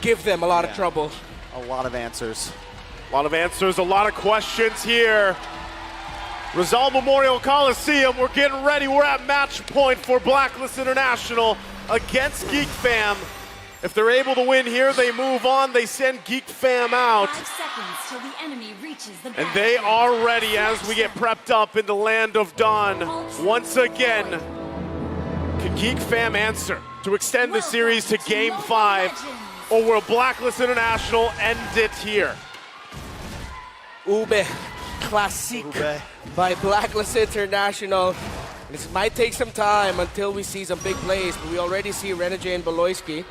give them a lot of trouble. A lot of answers. A lot of answers, a lot of questions here. Rizal Memorial Coliseum, we're getting ready. We're at match point for Blacklist International against GEEK Fam. If they're able to win here, they move on. They send GEEK Fam out. 5 seconds till the enemy reaches the And they are ready as we get prepped up in the land of Dawn. Once again, can GEEK Fam answer to extend the series to Game 5, or will Blacklist International end it here? Ube Classique by Blacklist International. This might take some time until we see some big plays, but we already see Renegade and Beloyski.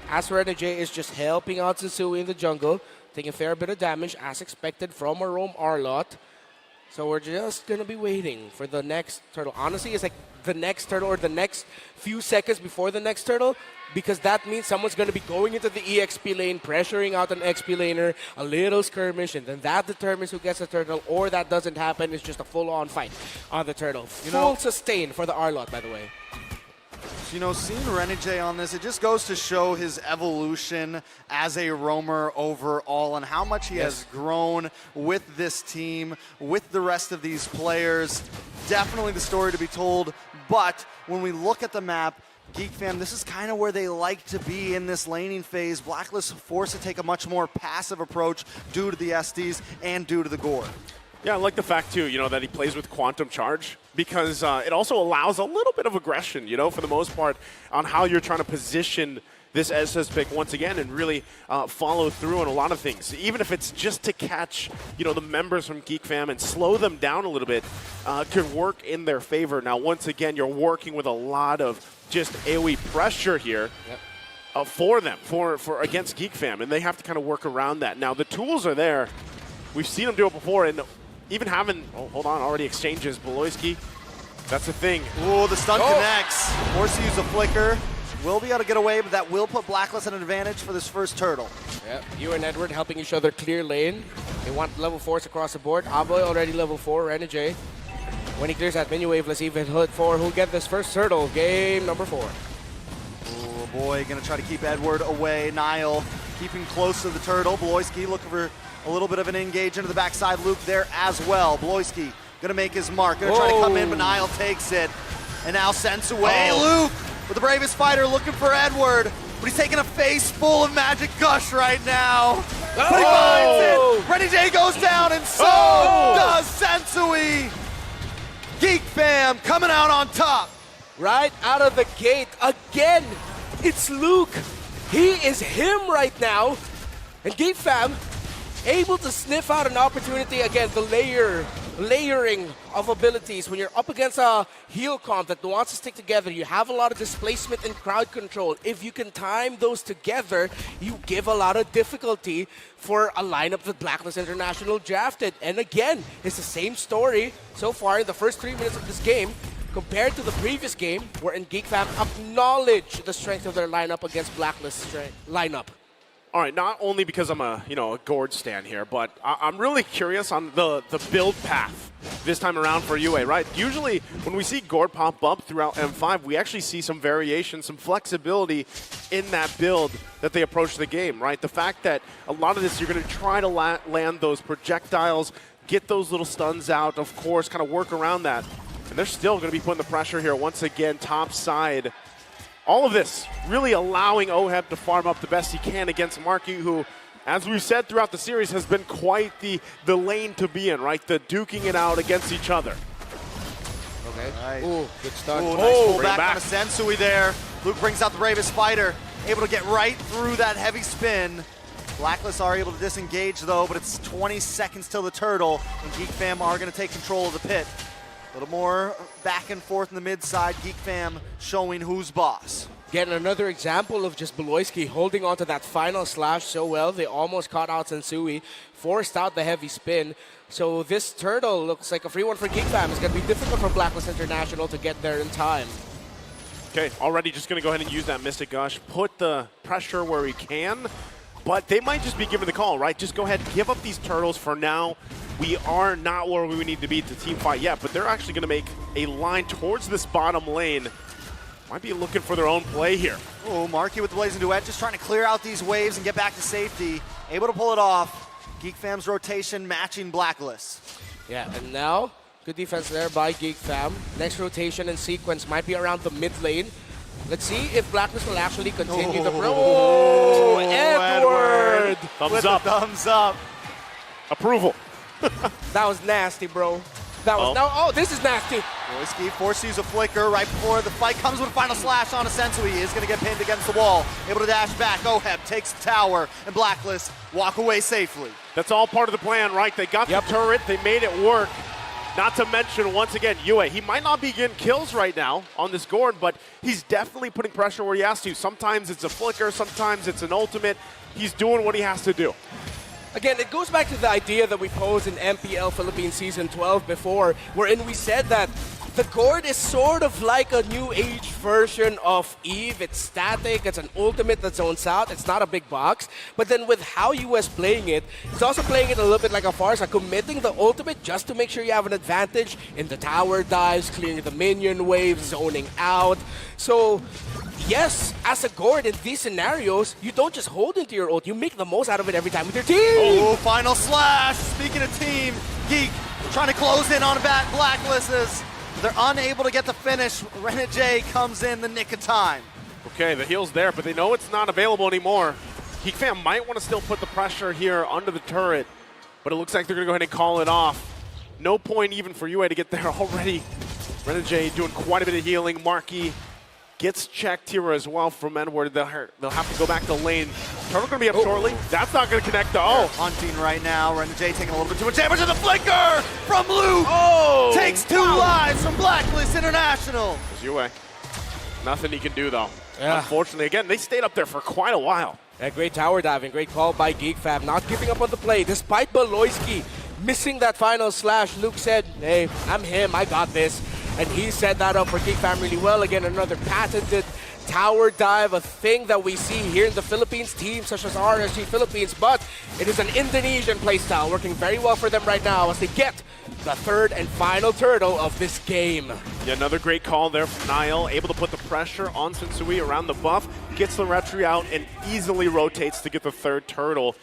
As Renegade is just helping out Sensui in the jungle, taking a fair bit of damage as expected from a Roam Arlot. So we're just gonna be waiting for the next turtle. Honestly, it's like the next turtle or the next few seconds before the next turtle, because that means someone's gonna be going into the EXP lane, pressuring out an XP laner, a little skirmish, and then that determines who gets the turtle, or that doesn't happen, it's just a full-on fight on the turtle. Full sustain for the Arlot, by the way. You know, seeing Renegade on this, it just goes to show his evolution as a roamer overall and how much he has grown with this team, with the rest of these players. Definitely the story to be told, but when we look at the map, GEEK Fam, this is kind of where they like to be in this laning phase. Blacklist forced to take a much more passive approach due to the SDs and due to the gore. Yeah, I like the fact, too, that he plays with Quantum Charge, because it also allows a little bit of aggression, for the most part, on how you're trying to position this SS pick once again and really follow through on a lot of things. Even if it's just to catch, the members from GEEK Fam and slow them down a little bit, could work in their favor. Now, once again, you're working with a lot of just AoE pressure here. For them, for against GEEK Fam, and they have to kind of work around that. Now, the tools are there. We've seen them do it before, and even having, already exchanges. Beloyski, that's the thing. Ooh, the stun connects. Forced to use a flicker. Will be able to get away, but that will put Blacklist at an advantage for this first turtle. Yep, you and Edward helping each other clear lane. They want level 4s across the board. Aboy already level 4, Renegade. When he clears that mini wave, let's see if it hit 4. Who'll get this first turtle? Game number 4. Oh boy, gonna try to keep Edward away. Nile keeping close to the turtle. Beloyski looking for a little bit of an engage into the backside loop there as well. Beloyski gonna make his mark, gonna try to come in, but Nile takes it. And now sends away Luke with the bravest fighter looking for Edward, but he's taking a face full of magic gush right now. But he finds it! Renegade goes down, and so does Sensui! GEEK Fam coming out on top. Right out of the gate, again, it's Luke. He is him right now. And GEEK Fam able to sniff out an opportunity. Again, the layering of abilities. When you're up against a heal comp that wants to stick together, you have a lot of displacement and crowd control. If you can time those together, you give a lot of difficulty for a lineup that Blacklist International drafted. And again, it's the same story so far in the first 3 minutes of this game compared to the previous game, wherein GEEK Fam acknowledged the strength of their lineup against Blacklist's lineup. All right, not only because I'm a Gord stan here, but I'm really curious on the build path this time around for UA, right? Usually when we see Gord pop up throughout M5, we actually see some variation, some flexibility in that build that they approach the game, right? The fact that a lot of this, you're going to try to land those projectiles, get those little stuns out, of course, kind of work around that. And they're still going to be putting the pressure here once again, top side. All of this really allowing OHEB to farm up the best he can against Marky, who, as we've said throughout the series, has been quite the lane to be in, right? The duking it out against each other. Okay. Right. Ooh, good start. Ooh, nice pull back on a Sensui there. Luke brings out the bravest fighter, able to get right through that heavy spin. Blacklist are able to disengage though, but it's 20 seconds till the turtle, and GEEK Fam are going to take control of the pit. A little more back and forth in the mid side. GEEK Fam showing who's boss. Getting another example of just Beloyski holding on to that final slash so well. They almost caught out Sensui, forced out the heavy spin. So this turtle looks like a free one for GEEK Fam. It's going to be difficult for Blacklist International to get there in time. Okay, already just going to go ahead and use that Mystic Gush, put the pressure where he can, but they might just be given the call, right? Just go ahead, give up these turtles for now. We are not where we need to be to team fight yet, but they're actually going to make a line towards this bottom lane. might be looking for their own play here. Oh, Marky with the Blazing Duet, just trying to clear out these waves and get back to safety. Able to pull it off. Geek Fam's rotation matching Blacklist. Yeah, and now, good defense there by Geek Fam. Next rotation and sequence might be around the mid lane. Let's see if Blacklist will actually continue the... Oh, Edward! Thumbs with up. A thumbs up. Approval. That was nasty, bro. That was... No, oh, this is nasty. Boyski forced to use a flicker right before the fight comes with a final slash on a Sensui. He is going to get pinned against the wall. Able to dash back. Oheb takes the tower, and Blacklist walk away safely. That's all part of the plan, right? They got the turret. They made it work. Not to mention, once again, Yue. He might not be getting kills right now on this Gord, but he's definitely putting pressure where he has to. Sometimes it's a flicker. Sometimes it's an ultimate. He's doing what he has to do. Again, it goes back to the idea that we posed in MPL Philippines Season 12 before, wherein we said that the Gord is sort of like a new age version of Eve. It's static, it's an ultimate that zones out, it's not a big box. But then with how US playing it, it's also playing it a little bit like a Farsa, committing the ultimate just to make sure you have an advantage in the tower dives, clearing the minion waves, zoning out. So, yes, as a Gord in these scenarios, you don't just hold into your ult, you make the most out of it every time with your team. Oh, final slash. Speaking of team, Geek trying to close in on Blacklist. They're unable to get the finish. Renegade comes in the nick of time. Okay, the heal's there, but they know it's not available anymore. Geek Fam might want to still put the pressure here under the turret, but it looks like they're going to go ahead and call it off. No point even for UA to get there already. Renegade doing quite a bit of healing. Marky gets checked here as well from Edward. They'll have to go back to lane. Turtle going to be up shortly. That's not going to connect. Hunting right now. Renegade taking a little bit too much damage to the flicker from Luke. Oh! Takes two lives from Blacklist International. There's UA. Nothing he can do though. Yeah. Unfortunately, again, they stayed up there for quite a while. Yeah, great tower diving, great call by Geek Fam, not giving up on the play. Despite Beloyski missing that final slash, Luke said, hey, I'm him, I got this. And he set that up for Geek Fam really well. Again, another patented tower dive, a thing that we see here in the Philippines, teams such as RSG Philippines, but it is an Indonesian playstyle working very well for them right now as they get the third and final turtle of this game. Yeah, another great call there from Niall, able to put the pressure on Sensui around the buff, gets the retry out, and easily rotates to get the third turtle.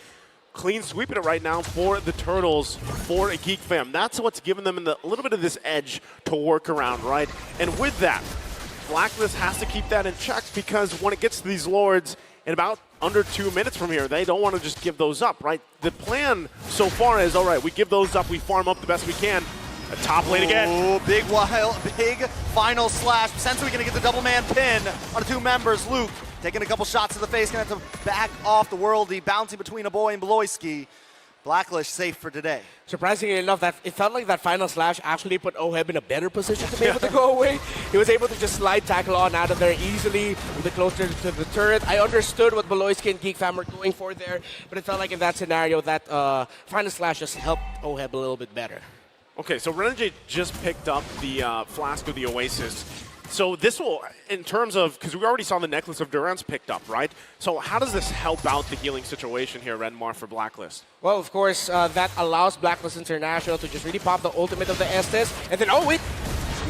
Clean sweeping it right now for the Turtles, for a Geek Fam. That's what's given them a little bit of this edge to work around, right? And with that, Blacklist has to keep that in check because when it gets to these Lords in about under 2 minutes from here, they don't want to just give those up, right? The plan so far is, all right, we give those up, we farm up the best we can. A top lane again. Oh, big final slash. Sensui gonna get the double man pin on the two members. Luke taking a couple shots to the face, gonna have to back off the worldie, bouncing between a boy and Beloyski. Blacklist safe for today. Surprisingly enough, that it felt like that final slash actually put Oheb in a better position to be able to go away. He was able to just slide tackle on out of there easily, a bit closer to the turret. I understood what Beloyski and Geek Fam were going for there, but it felt like in that scenario, that final slash just helped Oheb a little bit better. Okay, so Renegade just picked up the Flask of the Oasis. So this will, in terms of, because we already saw the Necklace of Durance picked up, right? So how does this help out the healing situation here, Renmar, for Blacklist? Well, of course, that allows Blacklist International to just really pop the ultimate of the Estes, and then, oh, wait!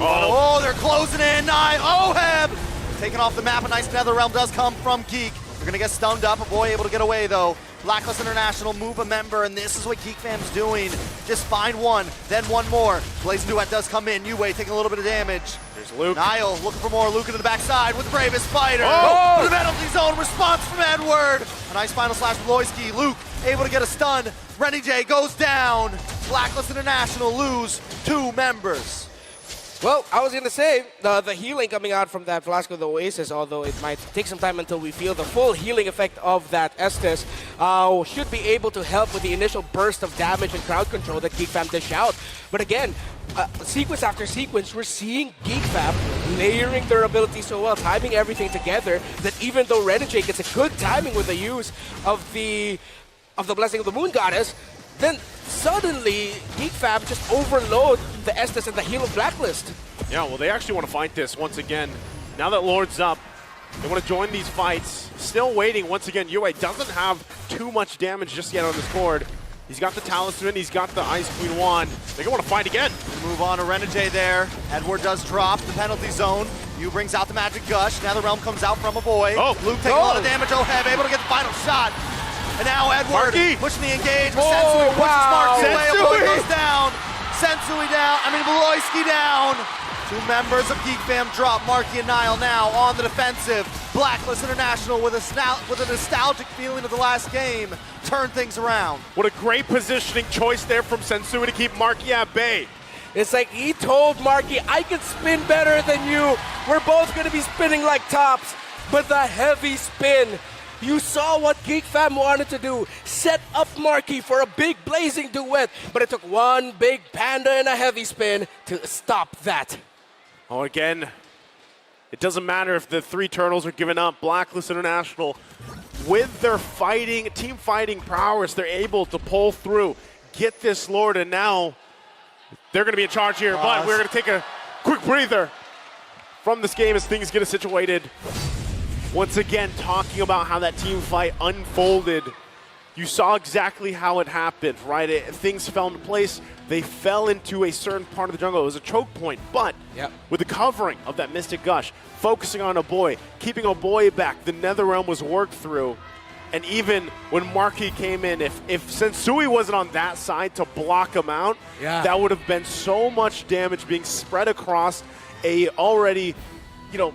Oh, they're closing in. Oheb taking off the map. A nice Nether Realm does come from Geek. They're going to get stunned up. A boy able to get away, though. Blacklist International move a member, and this is what Geek Fam's doing. Just find one, then one more. Blazing Duet does come in. Yue taking a little bit of damage. There's Luke. Niall looking for more. Luke into the backside with the bravest fighter. Oh! The penalty zone response from Edward. A nice final slash from Loyski. Luke able to get a stun. Renegade goes down. Blacklist International lose two members. Well, I was going to say, the healing coming out from that Flask of the Oasis, although it might take some time until we feel the full healing effect of that Estes, should be able to help with the initial burst of damage and crowd control that Geek Fam dish out. But again, sequence after sequence, we're seeing Geek Fam layering their ability so well, timing everything together, that even though Renegade gets a good timing with the use of the Blessing of the Moon Goddess, then suddenly Geek Fam just overload the Estes and the heal of Blacklist. Yeah, well, they actually want to fight this once again. Now that Lord's up, they want to join these fights. Still waiting once again. Yue doesn't have too much damage just yet on this board. He's got the Talisman, he's got the Ice Queen wand. They're going to want to fight again. Move on to Renegade there. Edward does drop the penalty zone. Yu brings out the magic gush. Now the realm comes out from a boy. Oh, Luke taking a lot of damage. Oheb able to get the final shot. And now Edward Marky. pushing the engage. Oh, Sensui pushes wow. Marky away. A Sensui. boy goes down. Sensui down. Beloyski down. Two members of Geek Fam drop. Marky and Niall now on the defensive. Blacklist International with a nostalgic feeling of the last game. Turn things around. What a great positioning choice there from Sensui to keep Marky at bay. It's like he told Marky, I can spin better than you. We're both going to be spinning like tops. But the heavy spin, you saw what Geek Fam wanted to do. Set up Marky for a big blazing duet. But it took one big panda and a heavy spin to stop that. Oh, again, it doesn't matter if the three turtles are giving up. Blacklist International, with their team fighting prowess, they're able to pull through, get this Lord, and now they're going to be in charge here. But we're going to take a quick breather from this game as things get situated. Once again, talking about how that team fight unfolded. You saw exactly how it happened, right? Things fell into place. They fell into a certain part of the jungle. It was a choke point, but with the covering of that Mystic Gush, focusing on Oboe, keeping Oboe back, the Netherrealm was worked through. And even when Marky came in, if Sensui wasn't on that side to block him out, that would have been so much damage being spread across a already,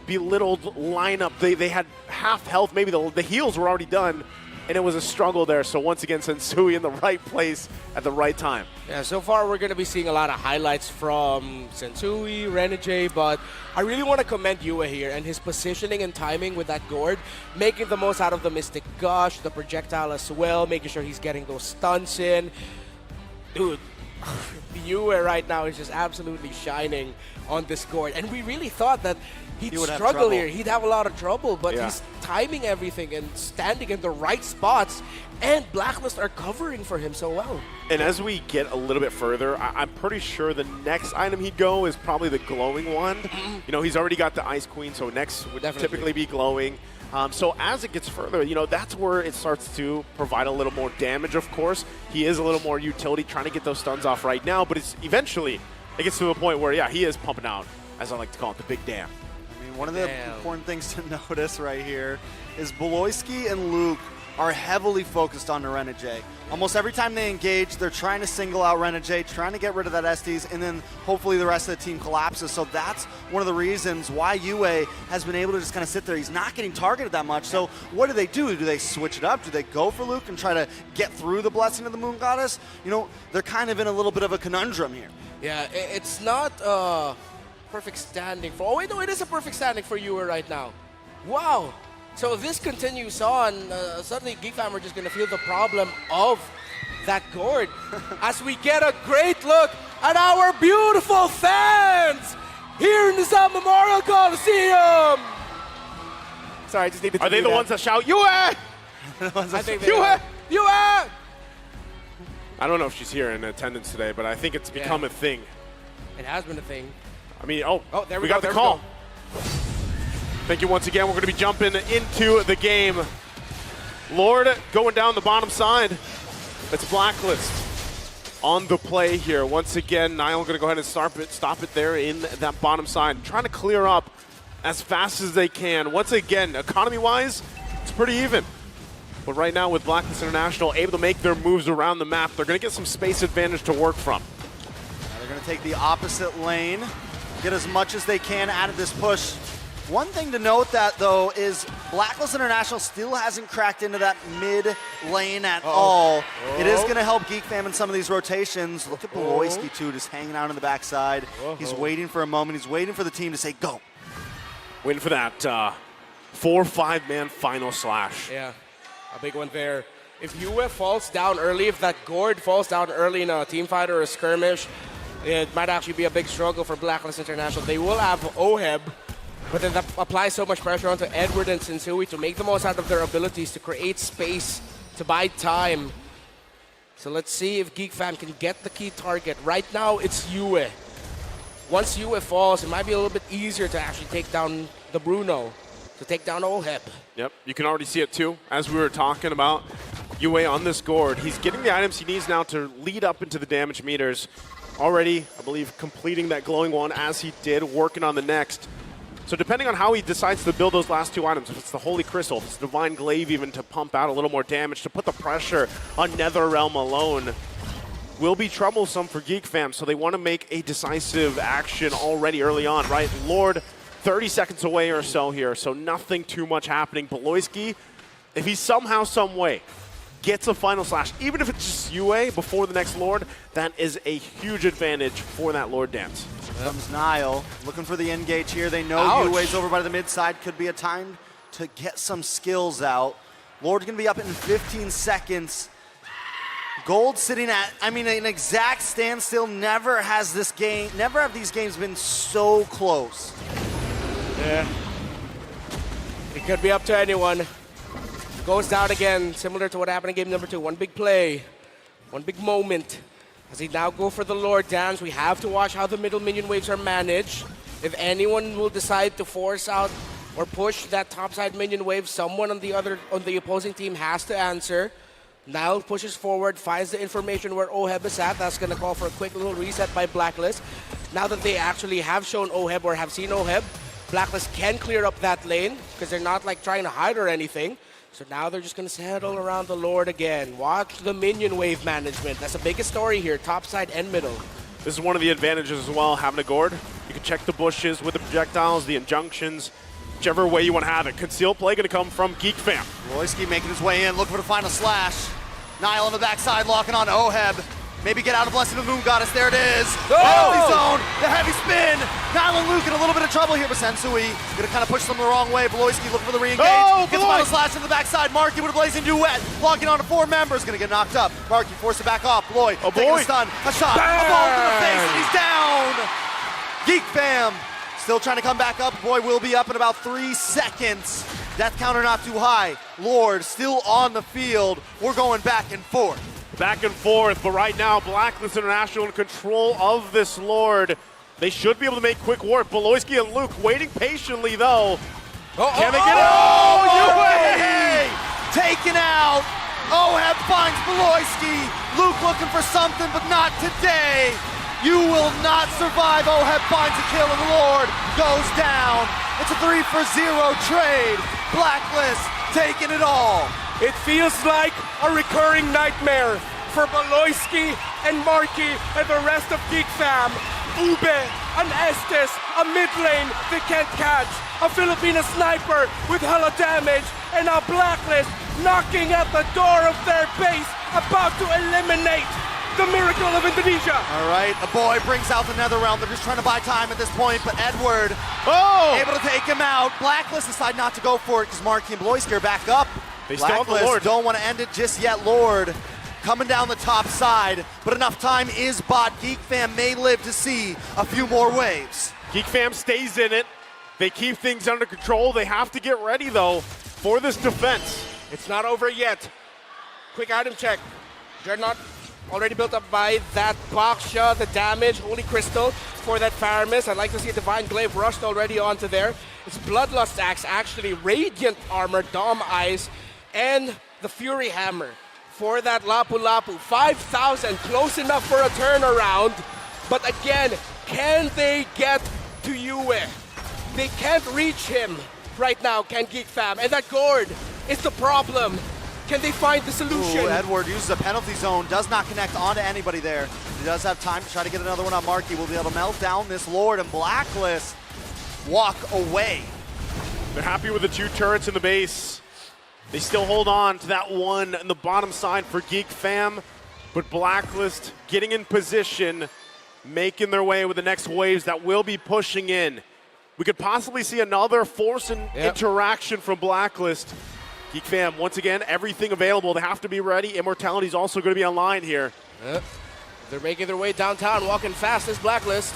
belittled lineup. They had half health. Maybe the heals were already done. And it was a struggle there. So once again, Sensui in the right place at the right time. Yeah, so far we're going to be seeing a lot of highlights from Sensui, Renegade, but I really want to commend Yue here and his positioning and timing with that gourd, making the most out of the Mystic Gush, the projectile as well, making sure he's getting those stunts in. Dude, Yue right now is just absolutely shining on this gourd. And we really thought that he'd struggle here. He'd have a lot of trouble, but he's timing everything and standing in the right spots, and Blacklist are covering for him so well. And as we get a little bit further, I'm pretty sure the next item he'd go is probably the glowing wand. He's already got the Ice Queen, so next would typically be glowing. So as it gets further, that's where it starts to provide a little more damage, of course. He is a little more utility, trying to get those stuns off right now, but eventually it gets to a point where, he is pumping out, as I like to call it, the big damn. One of the important things to notice right here is Beloyski and Luke are heavily focused on the Renegade. Almost every time they engage, they're trying to single out Renegade, trying to get rid of that Estes, and then hopefully the rest of the team collapses. So that's one of the reasons why Yue has been able to just kind of sit there. He's not getting targeted that much. So what do? Do they switch it up? Do they go for Luke and try to get through the Blessing of the Moon Goddess? They're kind of in a little bit of a conundrum here. Yeah, it's not perfect standing for. Oh wait, no, it is a perfect standing for Yue right now. Wow. So if this continues on, suddenly Geek Fam are just going to feel the problem of that gourd as we get a great look at our beautiful fans here in the Sun Memorial Coliseum. Sorry, I just needed to Are they the ones that shout, Yue? I think they are. Yue! I don't know if she's here in attendance today, but I think it's become a thing. It has been a thing. There we got the call. Thank you once again. We're going to be jumping into the game. Lord going down the bottom side. That's Blacklist on the play here. Once again, Niall going to go ahead and stop it there in that bottom side. Trying to clear up as fast as they can. Once again, economy-wise, it's pretty even. But right now with Blacklist International able to make their moves around the map, they're going to get some space advantage to work from. They're going to take the opposite lane, get as much as they can out of this push. One thing to note though is Blacklist International still hasn't cracked into that mid lane at all. It is going to help Geek Fam in some of these rotations. Look at Beloyski too, just hanging out on the backside. He's waiting for a moment. He's waiting for the team to say go. Waiting for that 4-5-man final slash. Yeah, a big one there. If Yue falls down early, if that gourd falls down early in a team fight or a skirmish, it might actually be a big struggle for Blacklist International. They will have Oheb, but then that applies so much pressure onto Edward and Sensui to make the most out of their abilities to create space, to buy time. So let's see if Geek Fam can get the key target. Right now, it's Yue. Once Yue falls, it might be a little bit easier to actually take down the Bruno, to take down Oheb. Yep, you can already see it too, as we were talking about. Yue on this gourd. He's getting the items he needs now to lead up into the damage meters. Already, I believe, completing that glowing one as he did, working on the next. So depending on how he decides to build those last 2 items, if it's the Holy Crystal, if it's Divine Glaive even to pump out a little more damage, to put the pressure on NetherRealm alone, will be troublesome for GEEK fam. So they want to make a decisive action already early on, right? Lord, 30 seconds away or so here, so nothing too much happening. Beloyski, if he somehow, some way, gets a final slash, even if it's just UA before the next Lord, that is a huge advantage for that Lord dance. Comes Nile, looking for the engage here. They know Ouch. UA's over by the mid side. Could be a time to get some skills out. Lord's gonna be up in 15 seconds. Gold sitting at, I mean, an exact standstill. Never have these games been so close. Yeah. It could be up to anyone. Goes down again, similar to what happened in game number 2. One big play, one big moment. As he now go for the Lord dance, we have to watch how the middle minion waves are managed. If anyone will decide to force out or push that topside minion wave, someone on the opposing team has to answer. Nile pushes forward, finds the information where Oheb is at. That's going to call for a quick little reset by Blacklist. Now that they actually have shown Oheb or have seen Oheb, Blacklist can clear up that lane because they're not like trying to hide or anything. So now they're just going to settle around the Lord again. Watch the minion wave management. That's the biggest story here, top side and middle. This is one of the advantages as well, having a gourd. You can check the bushes with the projectiles, the injunctions, whichever way you want to have it. Concealed play going to come from GEEK fam. Royski making his way in, looking for the final slash. Nile on the backside, locking on Oheb. Maybe get out of Blessing of the Moon Goddess. There it is. Penalty zone. The heavy spin. Nile and Luke in a little bit of trouble here, but Sensui gonna kind of push them the wrong way. Beloyski looking for the re-engage. Gets the final slash to the backside. Marky with a blazing duet. Locking on to 4 members. Gonna get knocked up. Marky forced to back off. Beloy taking a stun. A shot. A ball to the face, and he's down. GEEK fam still trying to come back up. Boy will be up in about 3 seconds. Death counter not too high. Lord still on the field. We're going back and forth. Back and forth, but right now, Blacklist International in control of this Lord. They should be able to make quick work. Beloyski and Luke waiting patiently, though. Can they get it? UA! Taken out. Oheb finds Beloyski. Luke looking for something, but not today. You will not survive. Oheb finds a kill, and the Lord goes down. It's a 3-for-0 trade. Blacklist taking it all. It feels like a recurring nightmare for Beloyski and Marky and the rest of GEEK fam. Ube, an Estes, a mid lane they can't catch, a Filipino sniper with hella damage, and a Blacklist knocking at the door of their base, about to eliminate the miracle of Indonesia. All right, the boy brings out the NetherRealm. They're just trying to buy time at this point, but Edward able to take him out. Blacklist decide not to go for it because Marky and Beloyski are back up. They still have the Lord. Don't want to end it just yet. Lord coming down the top side, but enough time is bought. GEEK fam may live to see a few more waves. GEEK fam stays in it. They keep things under control. They have to get ready, though, for this defense. It's not over yet. Quick item check. Dreadnought already built up by that Baksha, the damage, Holy Crystal for that Faramis. I'd like to see a Divine Glaive rushed already onto there. It's Bloodlust Axe, actually, Radiant Armor, Dom Eyes, and the Fury Hammer for that Lapu Lapu. 5,000, close enough for a turnaround. But again, can they get to Yue? They can't reach him right now, can GEEK fam. And that gourd is the problem. Can they find the solution? Ooh, Edward uses a penalty zone, does not connect onto anybody there. He does have time to try to get another one on Marky. Will be able to melt down this Lord, and Blacklist walk away. They're happy with the 2 turrets in the base. They still hold on to that one in the bottom side for GEEK fam, but Blacklist getting in position, making their way with the next waves that will be pushing in. We could possibly see another force and interaction from Blacklist. GEEK fam, once again, everything available. They have to be ready. Immortality's also going to be online here. They're making their way downtown, walking fast as Blacklist.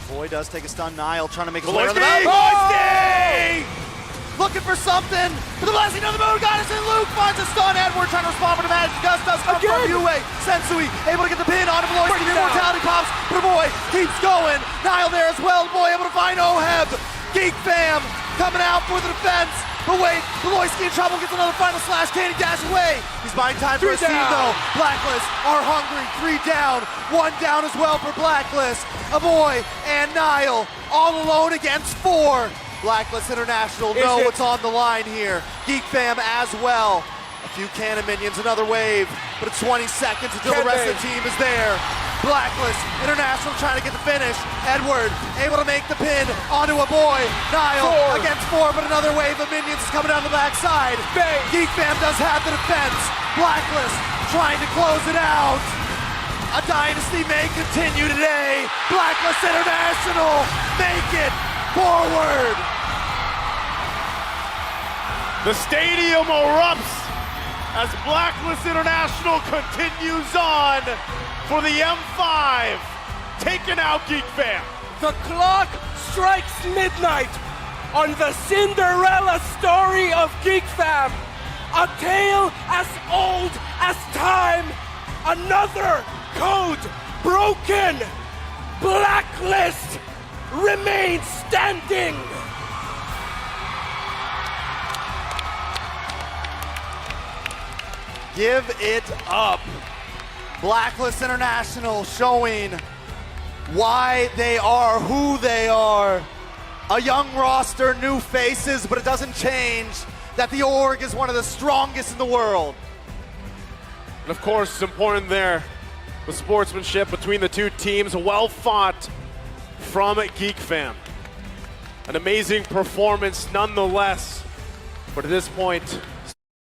Boy does take a stun. Nile trying to make his way around the Beloyski! mountain. Looking for something for the blessing of the moon goddess, and Luke finds a stun. Edward trying to respond with a magic dust does come from Yue. Sensui able to get the pin on him. Beloyski, immortality pops, but the boy keeps going. Nile there as well. The boy able to find Oheb. GEEK fam coming out for the defense. But wait, Beloyski in trouble, gets another final slash. Can he dash away? He's buying time for his team though. Blacklist are hungry. 3 down, 1 down as well for Blacklist. A boy and Nile all alone against 4. Blacklist International Is know it- what's on the line here. Geek Fam as well. A few cannon minions, another wave, but it's 20 seconds until the rest of the team is there. Blacklist International trying to get the finish. Edward able to make the pin onto a boy. Niall 4 against 4, but another wave of minions is coming down the backside. Bang. Geek Fam does have the defense. Blacklist trying to close it out. A dynasty may continue today. Blacklist International make it forward. The stadium erupts as Blacklist International continues on for the M5, taking out Geek Fam. The clock strikes midnight on the Cinderella story of Geek Fam. A tale as old as time. Another code broken. Blacklist remains standing. Give it up. Blacklist International showing why they are who they are. A young roster, new faces, but it doesn't change that the org is one of the strongest in the world. And of course, it's important there, the sportsmanship between the two teams, well fought from Geek Fam. An amazing performance nonetheless, but at this point,